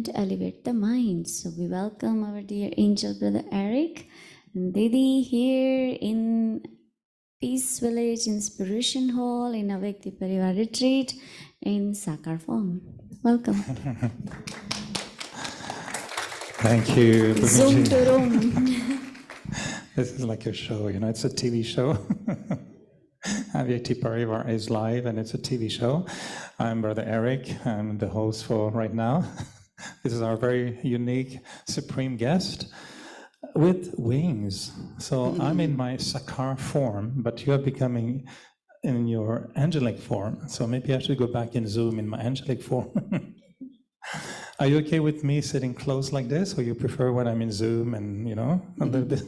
to elevate the mind. So we welcome our dear angel brother Eric and Didi here in Peace Village Inspiration Hall in Avyakti Parivar Retreat in Sakar form. Welcome. Thank you. Zoom to room. This is like a show, it's a TV show. Avyakti Parivar is live and it's a TV show. I'm Brother Eric. I'm the host for right now. This is our very unique supreme guest with wings. So I'm in my Sakar form, but you are becoming in your angelic form. So maybe I should go back in Zoom in my angelic form. Are you okay with me sitting close like this, or you prefer when I'm in Zoom and, a little bit?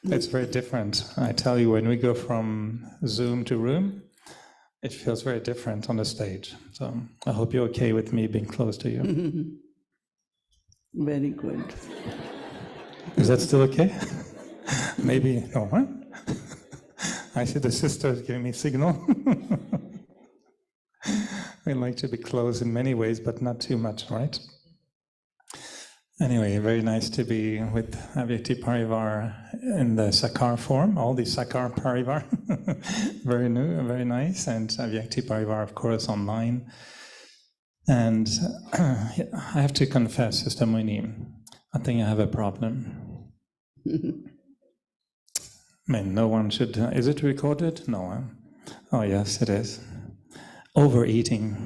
It's very different. I tell you, when we go from Zoom to room, it feels very different on the stage. So I hope you're okay with me being close to you. Very good. Is that still okay? Maybe, no, huh? I see the sisters giving me signal. We like to be close in many ways, but not too much, right? Anyway, very nice to be with Avyakti Parivar in the Sakar form, all the Sakar Parivar. Very new, very nice, and Avyakti Parivar, of course, online. And I have to confess, Sister Mohini, I think I have a problem. I mean, no one should... is it recorded? No. Huh? Oh, yes, it is. Overeating.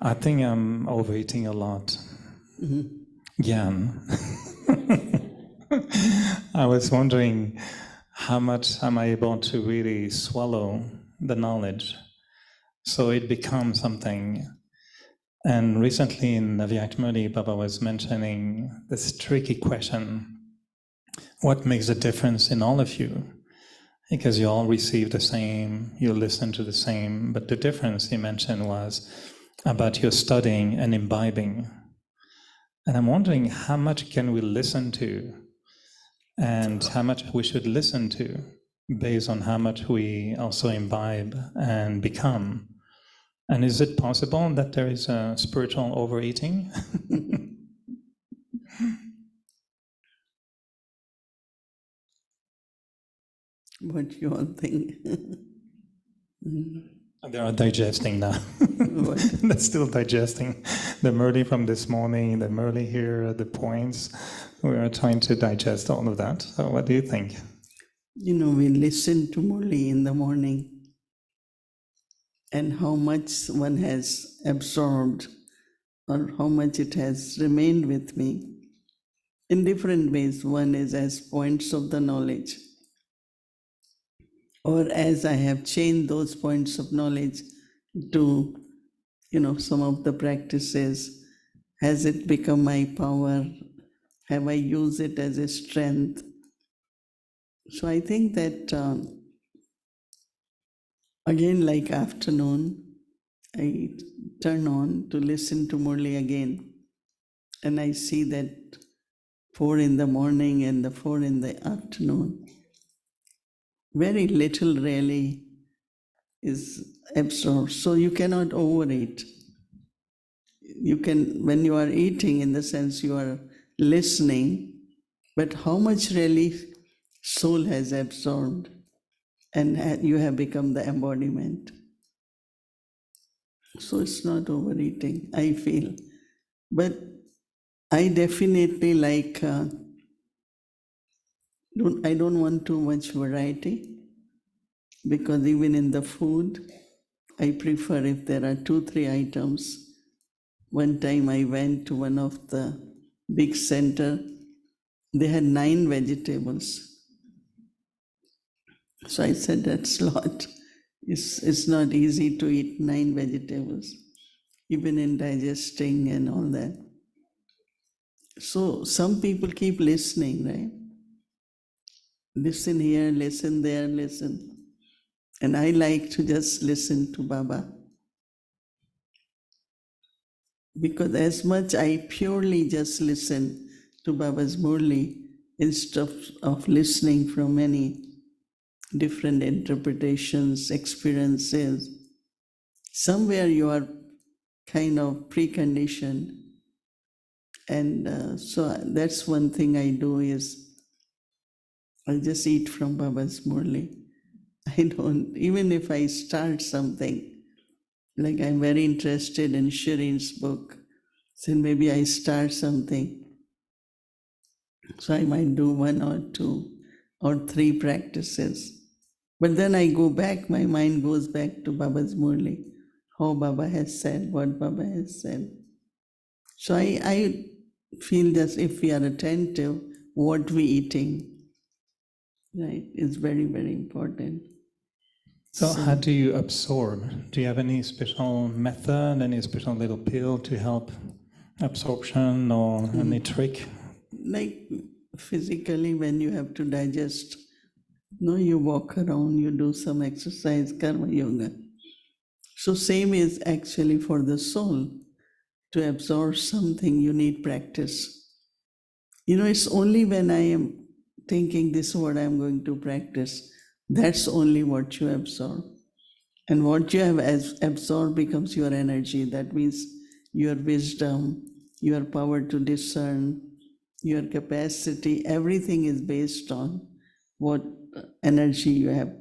I think I'm overeating a lot. Gyan. I was wondering how much am I able to really swallow the knowledge so it becomes something. And recently in Navyakmudi, Baba was mentioning this tricky question: what makes the difference in all of you? Because you all receive the same, you listen to the same, but the difference he mentioned was about your studying and imbibing. And I'm wondering how much can we listen to and how much we should listen to based on how much we also imbibe and become. And is it possible that there is a spiritual overeating? What you all think? They are digesting now. They're still digesting the Murli from this morning, the Murli here, the points. We are trying to digest all of that. So what do you think? We listen to Murli in the morning and how much one has absorbed or how much it has remained with me in different ways. One is as points of the knowledge, or as I have changed those points of knowledge to, some of the practices. Has it become my power? Have I used it as a strength? So I think that, again, like afternoon, I turn on to listen to Murli again, and I see that 4 in the morning and the 4 in the afternoon, very little really is absorbed. So you cannot overeat. You can, when you are eating, in the sense you are listening, but how much really soul has absorbed and you have become the embodiment. So it's not overeating, I feel. But I definitely like, I don't want too much variety, because even in the food, I prefer if there are 2-3 items. One time I went to one of the big center, they had 9 vegetables. So I said, that's a lot. It's not easy to eat 9 vegetables, even in digesting and all that. So some people keep listening, right? Listen here, listen there, listen. And I like to just listen to Baba. Because as much I purely just listen to Baba's Murli, instead of listening from many different interpretations, experiences, Somewhere you are kind of preconditioned. And so that's one thing I do is I just eat from Baba's Murli. I don't, even if I start something, like I'm very interested in Shireen's book, so maybe I start something. So I might do 1 or 2 or 3 practices. But then I go back, my mind goes back to Baba's Murli, how Baba has said, what Baba has said. So I feel that if we are attentive, what we eating, right, is very, very important. So how do you absorb? Do you have any special method, any special little pill to help absorption or any trick? Like physically, when you have to digest, no, you walk around, you do some exercise, karma yoga. So same is actually for the soul. To absorb something, you need practice. It's only when I am thinking this is what I'm going to practice, that's only what you absorb. And what you have absorbed becomes your energy. That means your wisdom, your power to discern, your capacity, everything is based on what energy you have,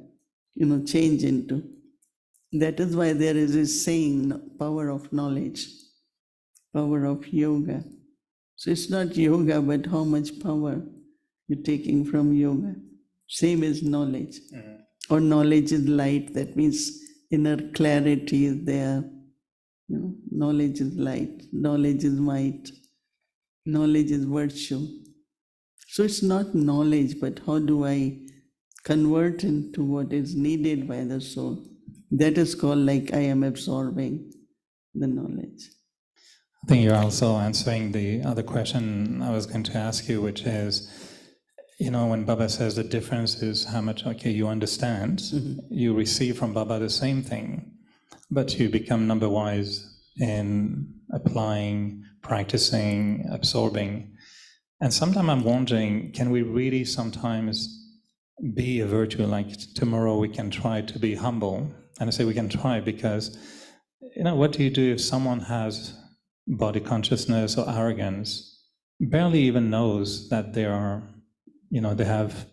change into. That is why there is this saying, power of knowledge, power of yoga. So it's not yoga, but how much power you're taking from yoga. Same as knowledge. Or knowledge is light, that means inner clarity is there. Knowledge is light, knowledge is might, knowledge is virtue. So it's not knowledge, but how do I convert into what is needed by the soul? That is called like I am absorbing the knowledge. I think you're also answering the other question I was going to ask you, which is, when Baba says the difference is how much, you understand, you receive from Baba the same thing, but you become number wise in applying, practicing, absorbing. And sometimes I'm wondering, can we really sometimes be a virtue? Like tomorrow we can try to be humble. And I say we can try because, what do you do if someone has body consciousness or arrogance, barely even knows that they are, they have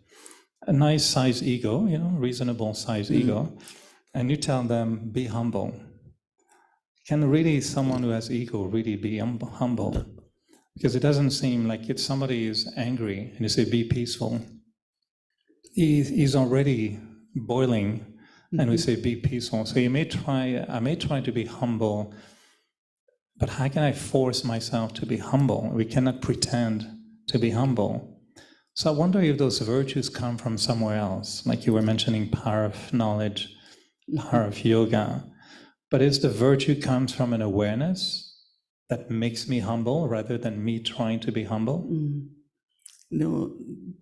a nice size ego, reasonable size ego, and you tell them, be humble. Can really someone who has ego really be humble? Because it doesn't seem like if somebody is angry and you say, be peaceful, he's already boiling, and we say, be peaceful. So I may try to be humble, but how can I force myself to be humble? We cannot pretend to be humble. So I wonder if those virtues come from somewhere else, like you were mentioning power of knowledge, power of yoga. But is the virtue comes from an awareness that makes me humble rather than me trying to be humble? No,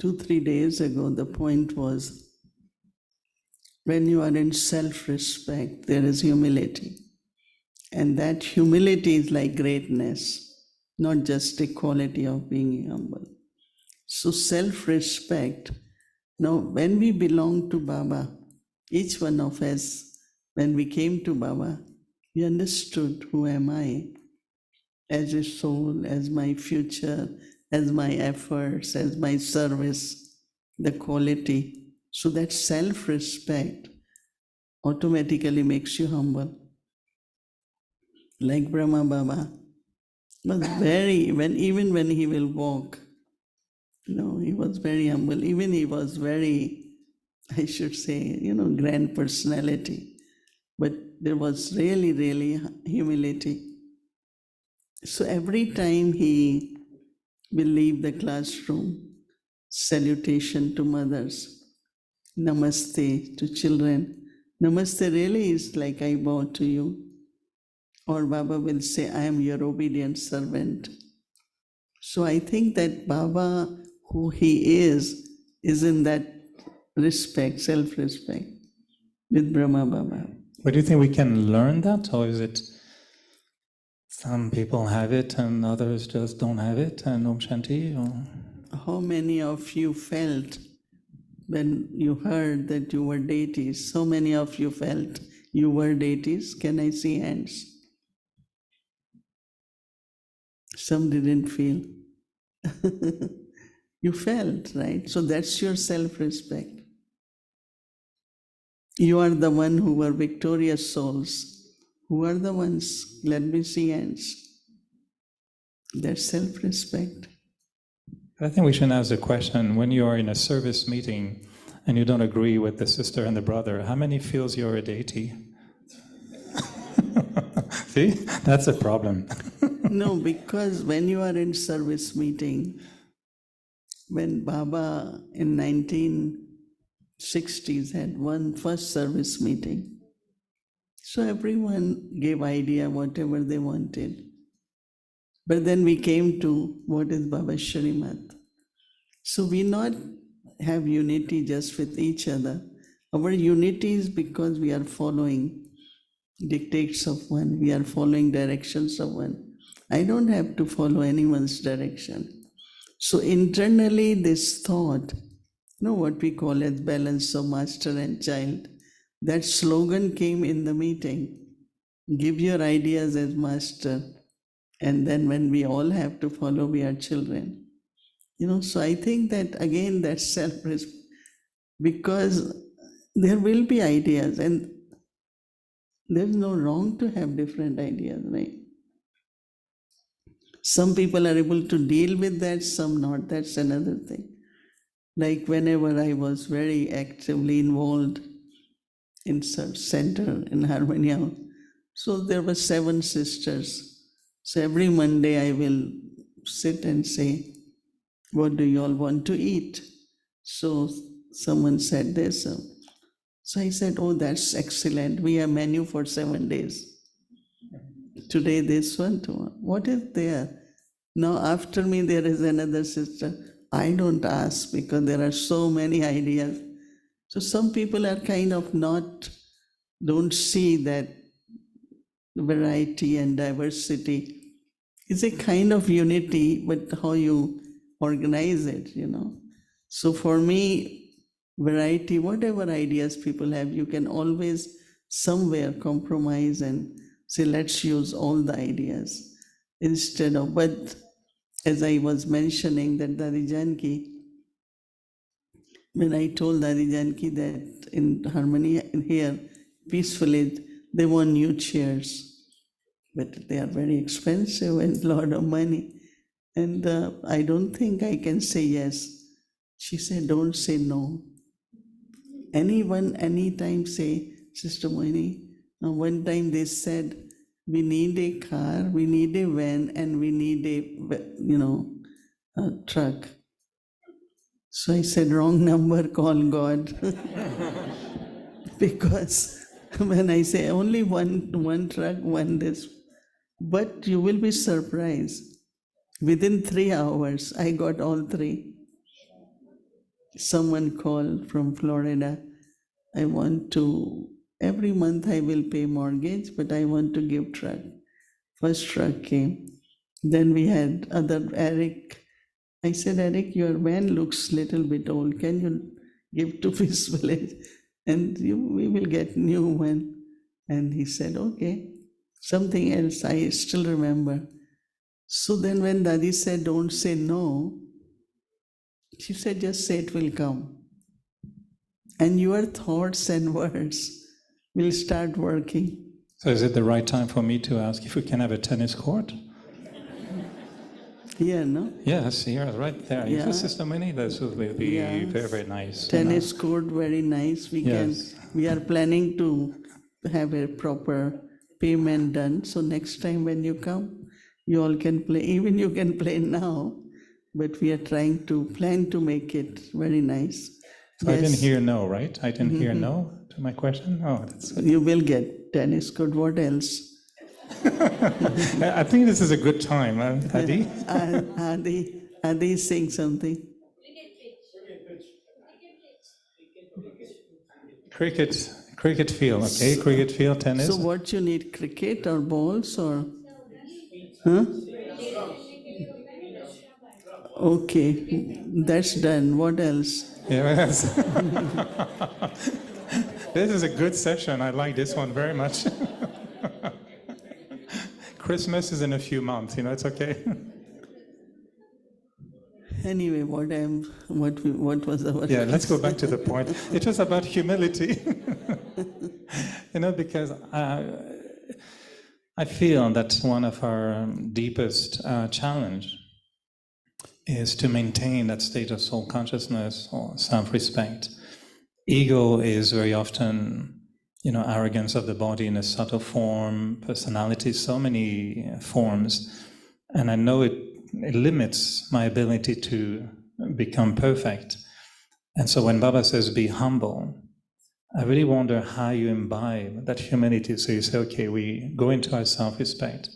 2-3 days ago, the point was when you are in self-respect, there is humility. And that humility is like greatness, not just a quality of being humble. So self-respect, now when we belong to Baba, each one of us, when we came to Baba, we understood who am I as a soul, as my future, as my efforts, as my service, the quality. So that self-respect automatically makes you humble. Like Brahma Baba was even when he will walk, he was very humble. Even he was very, I should say, grand personality. But there was really, really humility. So every time he will leave the classroom, salutation to mothers, namaste to children. Namaste really is like I bow to you. Or Baba will say, I am your obedient servant. So I think that Baba, who he is in that respect, self-respect, with Brahma Baba. But do you think we can learn that, or is it some people have it and others just don't have it, and Om Shanti? Or? How many of you felt when you heard that you were deities? So many of you felt you were deities? Can I see hands? Some didn't feel. You felt, right? So that's your self-respect. You are the one who were victorious souls. Who are the ones? Let me see hands. That's self-respect. I think we should ask the question, when you are in a service meeting and you don't agree with the sister and the brother, how many feels you're a deity? See, that's a problem. No, because when you are in service meeting, when Baba in 1960s had one first service meeting, so everyone gave idea whatever they wanted. But then we came to what is Baba's Shrimat. So we not have unity just with each other. Our unity is because we are following dictates of one, we are following directions of one. I don't have to follow anyone's direction. So internally, this thought, what we call as balance of master and child, that slogan came in the meeting. Give your ideas as master, and then when we all have to follow, we are children. So I think that again, that's self-respect, because there will be ideas, and there's no wrong to have different ideas, right? Some people are able to deal with that, some not. That's another thing. Like whenever I was very actively involved in such center in Harmonia, so there were 7 sisters. So every Monday I will sit and say, what do you all want to eat? So someone said this. So I said, oh, that's excellent. We have menu for 7 days. Today this one, tomorrow. What is there? Now after me there is another sister. I don't ask because there are so many ideas. So some people are kind of don't see that variety and diversity is a kind of unity, but how you organize it. So for me, variety, whatever ideas people have, you can always somewhere compromise and say, let's use all the ideas instead of, but as I was mentioning that Dadi Janki, when I told Dadi Janki that in Harmony here, peacefully, they want new chairs, but they are very expensive and a lot of money. And I don't think I can say yes. She said, don't say no. Anyone, anytime say, Sister Mohini. Now one time they said, we need a car, we need a van, and we need a truck. So I said, wrong number, call God. Because when I say only one truck, one this, but you will be surprised. Within 3 hours, I got all 3. Someone called from Florida. I want to, every month I will pay mortgage, but I want to give truck. First truck came. Then we had other Eric. I said, Eric, your van looks little bit old. Can you give to Peace Village? And we will get new one. And he said, okay. Something else I still remember. So then when Dadi said, don't say no, she said, just say it will come. And your thoughts and words will start working. So is it the right time for me to ask if we can have a tennis court? Yeah, no? Yes, here, right there. Yeah. Is Sister Mohini? This will be Yeah. very, very nice. Tennis court, very nice. Yes. We are planning to have a proper payment done. So next time when you come, you all can play. Even you can play now, but we are trying to plan to make it very nice. So yes. I didn't hear no, right? I didn't hear no to my question? Oh, that's good. You will get tennis court. What else? I think this is a good time, Adi. Adi is saying something. Cricket field, okay? Cricket field, tennis. So what you need, cricket or balls or? Huh? Okay, that's done. What else? Yes. This is a good session. I like this one very much. Christmas is in a few months, it's okay. Anyway, what was our Yeah, let's go back to the question? point. It was about humility. Because I feel that one of our deepest challenge is to maintain that state of soul consciousness or self-respect. Ego is very often, arrogance of the body in a subtle form, personality, so many forms. And I know it limits my ability to become perfect. And so when Baba says, be humble, I really wonder how you imbibe that humility. So you say, okay, we go into our self-respect,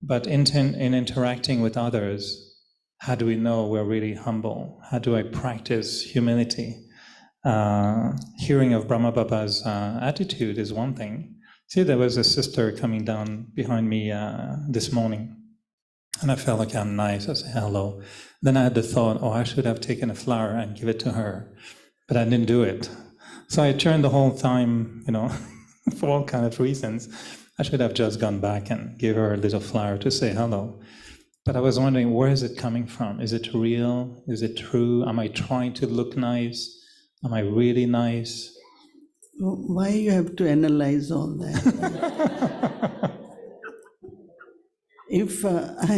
but in interacting with others, how do we know we're really humble? How do I practice humility? Hearing of Brahma Baba's attitude is one thing. See, there was a sister coming down behind me this morning, and I felt like I'm nice. I said hello. Then I had the thought, I should have taken a flower and give it to her, but I didn't do it. So I turned the whole time, for all kind of reasons. I should have just gone back and give her a little flower to say hello. But I was wondering, where is it coming from? Is it real? Is it true? Am I trying to look nice? Am I really nice? Why you have to analyze all that? If I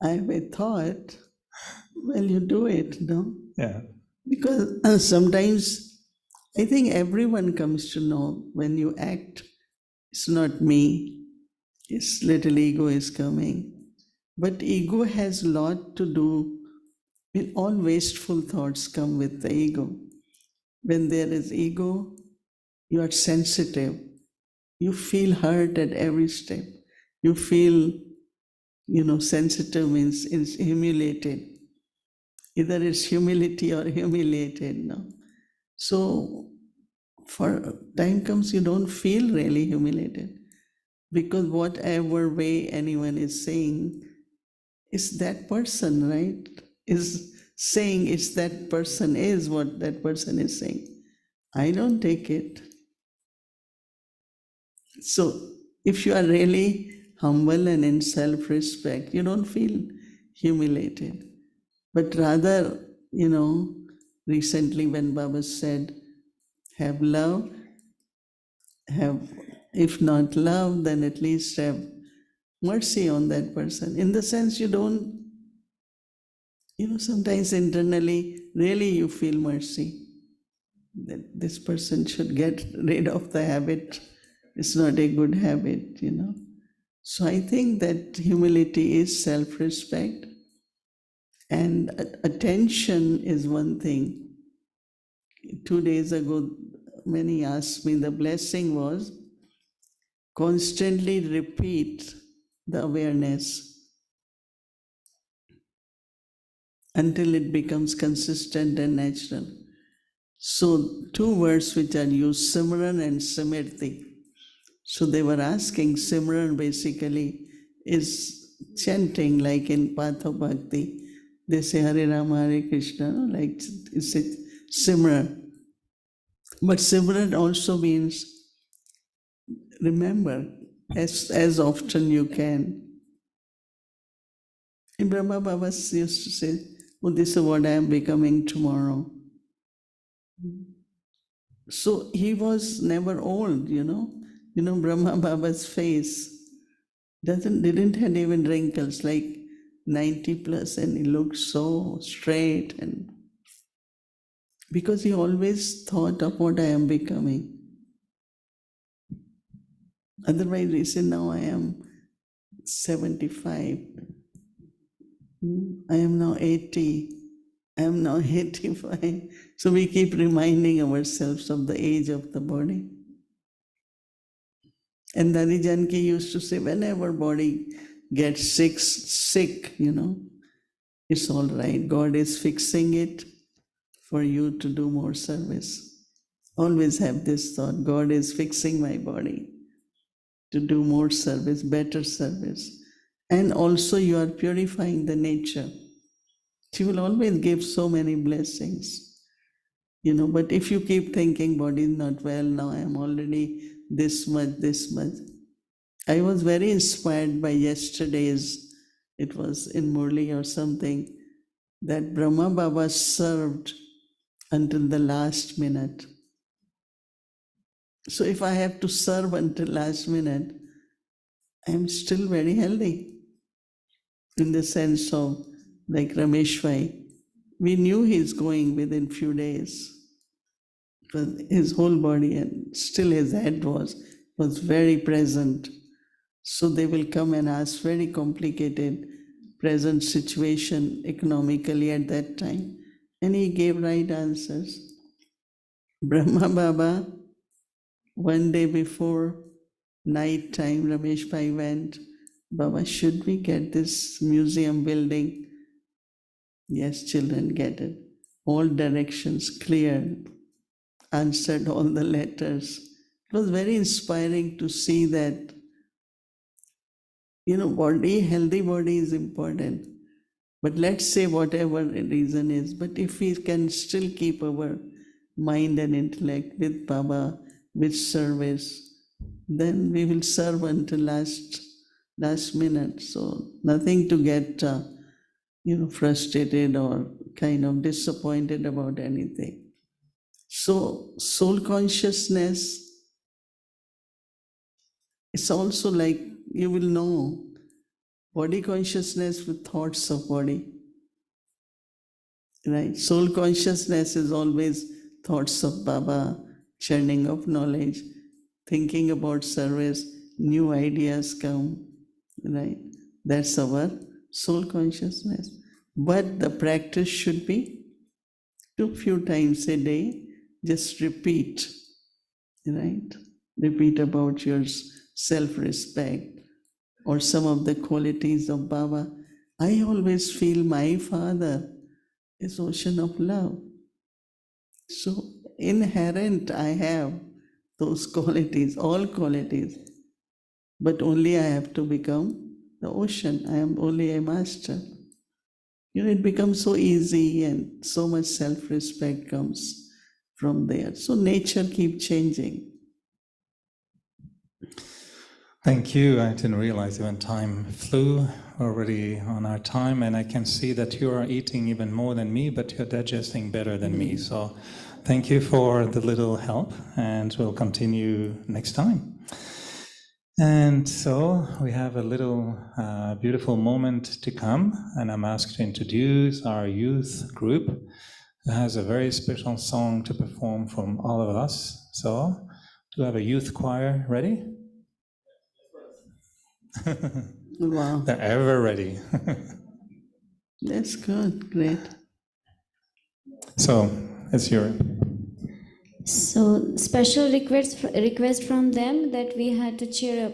have a thought, well, you do it, no? Yeah. Because sometimes I think everyone comes to know when you act, it's not me, it's little ego is coming. But ego has a lot to do with all wasteful thoughts come with the ego. When there is ego, you are sensitive. You feel hurt at every step. You feel, sensitive means it's humiliated. Either it's humility or humiliated, no? So for time comes you don't feel really humiliated because whatever way anyone is saying is that person, right? Is saying it's that person is what that person is saying. I don't take it. So if you are really humble and in self-respect, you don't feel humiliated. But rather, recently when Baba said, have love, if not love, then at least have mercy on that person. In the sense you don't, sometimes internally, really you feel mercy. That this person should get rid of the habit. It's not a good habit, So I think that humility is self-respect, and attention is one thing. 2 days ago, many asked me, the blessing was constantly repeat the awareness until it becomes consistent and natural. So 2 words which are used, Simran and Simrti. So they were asking, Simran basically is chanting like in Path of Bhakti. They say Hare Rama, Hare Krishna, like it's a Simran. But Simran also means remember as often you can. And Brahma Baba used to say, this is what I am becoming tomorrow. So he was never old, Brahma Baba's face didn't have even wrinkles, like 90 plus, and he looked so straight, and because he always thought of what I am becoming. Otherwise, he said, now I am 75. I am now 80. I am now 85. So we keep reminding ourselves of the age of the body. And Dadi Janki used to say, whenever body gets sick, it's all right. God is fixing it for you to do more service. Always have this thought, God is fixing my body to do more service, better service. And also you are purifying the nature. She will always give so many blessings. But if you keep thinking body is not well, now I am already this much. I was very inspired by yesterday's, it was in Murli or something, that Brahma Baba served until the last minute. So if I have to serve until last minute, I am still very healthy. In the sense of, like Ramesh Bhai, we knew he's going within few days. But his whole body and still his head was very present. So they will come and ask very complicated present situation economically at that time. And he gave right answers. Brahma Baba, one day before night time, Ramesh Bhai went, Baba, should we get this museum building? Yes, children, get it. All directions cleared, answered all the letters. It was very inspiring to see that, healthy body is important. But let's say whatever the reason is, but if we can still keep our mind and intellect with Baba, with service, then we will serve until last minute. So nothing to get frustrated or kind of disappointed about anything. So soul consciousness is also like you will know body consciousness with thoughts of body. Right? Soul consciousness is always thoughts of Baba, churning of knowledge, thinking about service, new ideas come, right? That's our soul consciousness. But the practice should be 2 times a day, just repeat, right? Repeat about your self-respect or some of the qualities of Baba. I always feel my father is ocean of love. So inherent I have those qualities, all qualities, but only I have to become the ocean. I am only a master. It becomes so easy and so much self-respect comes from there. So nature keeps changing. Thank you. I didn't realize even time flew already on our time, and I can see that you are eating even more than me, but you're digesting better than me. So thank you for the little help, and we'll continue next time. And so we have a little beautiful moment to come, and I'm asked to introduce our youth group who has a very special song to perform from all of us. So do we have a youth choir ready? Wow. They're ever ready. That's good, great. So it's your. So special request from them that we had to cheer up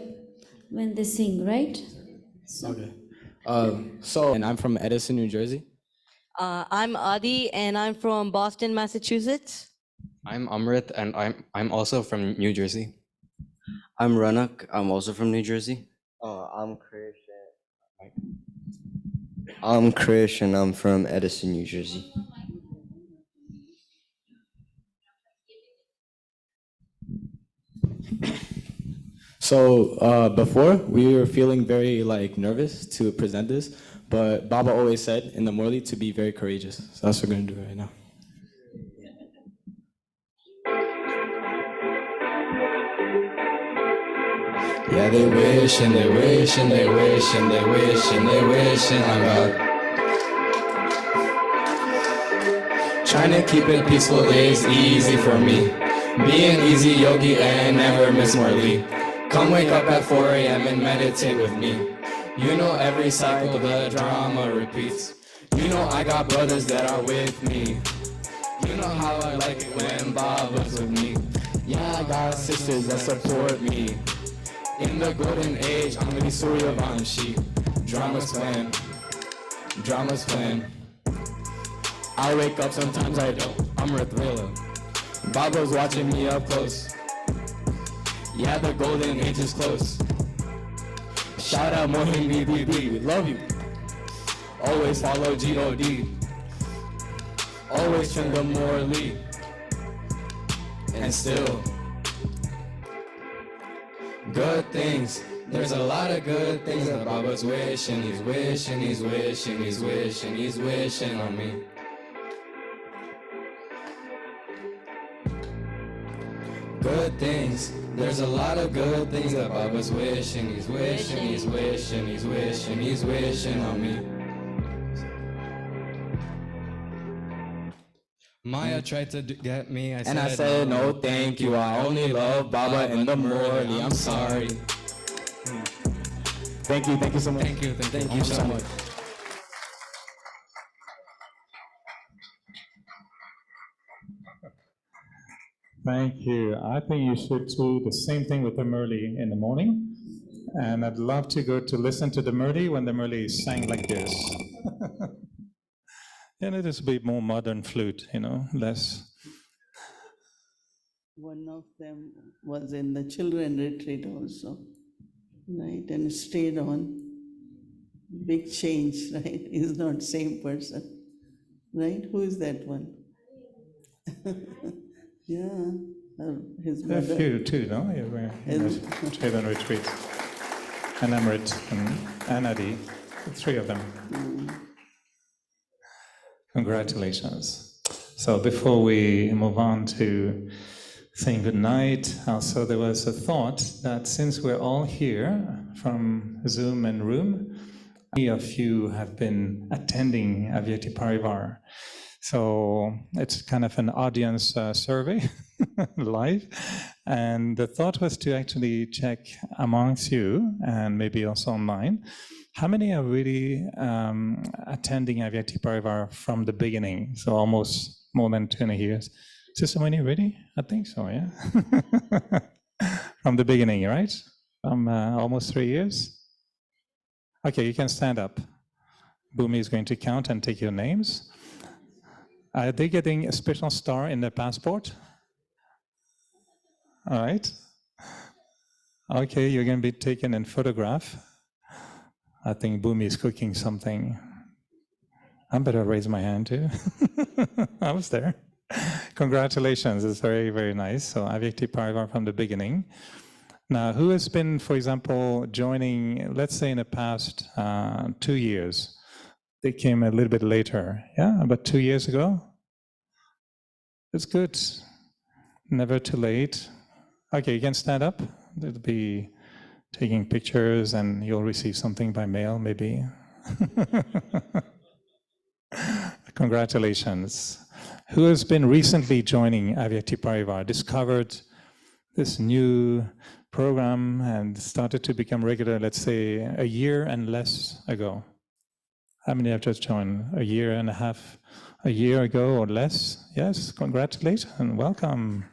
when they sing, right? Okay. And I'm from Edison, New Jersey. I'm Adi, and I'm from Boston, Massachusetts. I'm Amrit, and I'm also from New Jersey. I'm Ranak. I'm also from New Jersey. I'm Krish. I'm Krish, and I'm from Edison, New Jersey. So before, we were feeling very nervous to present this, but Baba always said in the Murli to be very courageous. So that's what we're going to do right now. Yeah, they wish and they wish and they wish and they wish and they wish and I'm God. Trying to keep it peaceful is easy for me. Be an easy yogi and never miss Murli. Come wake up at 4 a.m. and meditate with me. You know every cycle the drama repeats. You know I got brothers that are with me. You know how I like it when Baba's with me. Yeah, I got sisters that support me. In the golden age, I'm gonna be Surya Vanshi. Drama's plan, drama's plan. I wake up, sometimes I don't. I'm Rathvela. Baba's watching me up close. Yeah, the golden age is close. Shout out Mohini Didi, we love you. Always follow G.O.D. Always trend the Morley. and still good things. There's a lot of good things that Baba's wishing, he's wishing, he's wishing, he's wishing, he's wishing on me. Good things. There's a lot of good things that Baba's wishing, he's wishing, he's wishing, he's wishing, he's wishing on me. Maya tried to get me, I said no thank you, I only love Baba in the morning, I'm sorry. Thank you so much. Thank you so much. Thank you. I think you should do the same thing with the Murli in the morning. And I'd love to go to listen to the Murli when the Murli sang like this. And it is a bit more modern flute, less. One of them was in the children retreat also, right? And stayed on. Big change, right? He's not same person, right? Who is that one? Yeah, his There are brother. a few too, no? You were in the children retreat. And Amrit and Adi, the three of them. Congratulations. So before we move on to saying good night, also there was a thought that since we're all here from Zoom and Room, many of you have been attending Avyakti Parivar. So it's kind of an audience survey live. And the thought was to actually check amongst you and maybe also online, how many are really attending Avyakti Parivar from the beginning? So almost more than 20 years. Is there so many really? I think so, yeah. From the beginning, right? From almost 3 years? Okay, you can stand up. Bhumi is going to count and take your names. Are they getting a special star in their passport? All right. Okay, you're going to be taken in photograph. I think Bhumi is cooking something. I better raise my hand too. I was there. Congratulations, it's very, very nice. So Avyakti Parivar from the beginning. Now, who has been, for example, joining, let's say in the past 2 years? They came a little bit later, yeah, about 2 years ago. It's good. Never too late. Okay, you can stand up. They'll be taking pictures and you'll receive something by mail, maybe. Congratulations. Who has been recently joining Avyakti Parivar, discovered this new program and started to become regular, let's say, a year and less ago? How many have just joined? A year and a half, a year ago or less? Yes, congratulations and welcome.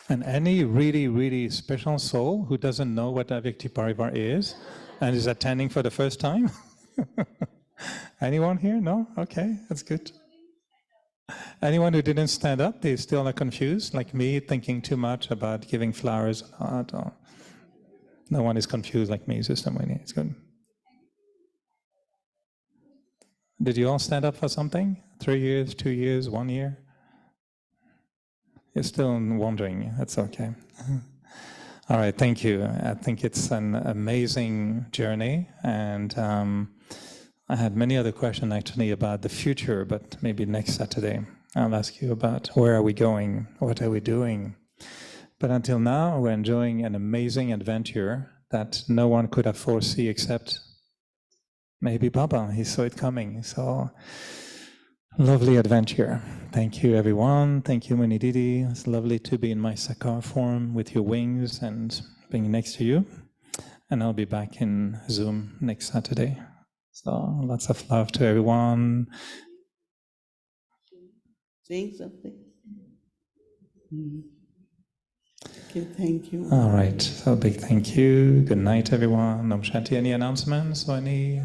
And any really, really special soul who doesn't know what Avyakti Parivar is and is attending for the first time? Anyone here? No? Okay, that's good. Anyone who didn't stand up, they still are confused, like me, thinking too much about giving flowers or not? Or no one is confused like me, Sister Mohini. It's good. Did you all stand up for something? 3 years, 2 years, 1 year? You're still wondering. That's okay. All right, thank you. I think it's an amazing journey, and I had many other questions actually about the future, but maybe next Saturday I'll ask you about where are we going, what are we doing. But until now, we're enjoying an amazing adventure that no one could have foreseen except maybe Baba. He saw it coming. So lovely adventure. Thank you, everyone. Thank you, Mohini Didi. It's lovely to be in my sakar form with your wings and being next to you. And I'll be back in Zoom next Saturday. So lots of love to everyone. Saying something? Okay, thank you. All right, so big thank you. Good night, everyone. Om Shanti. Any announcements or any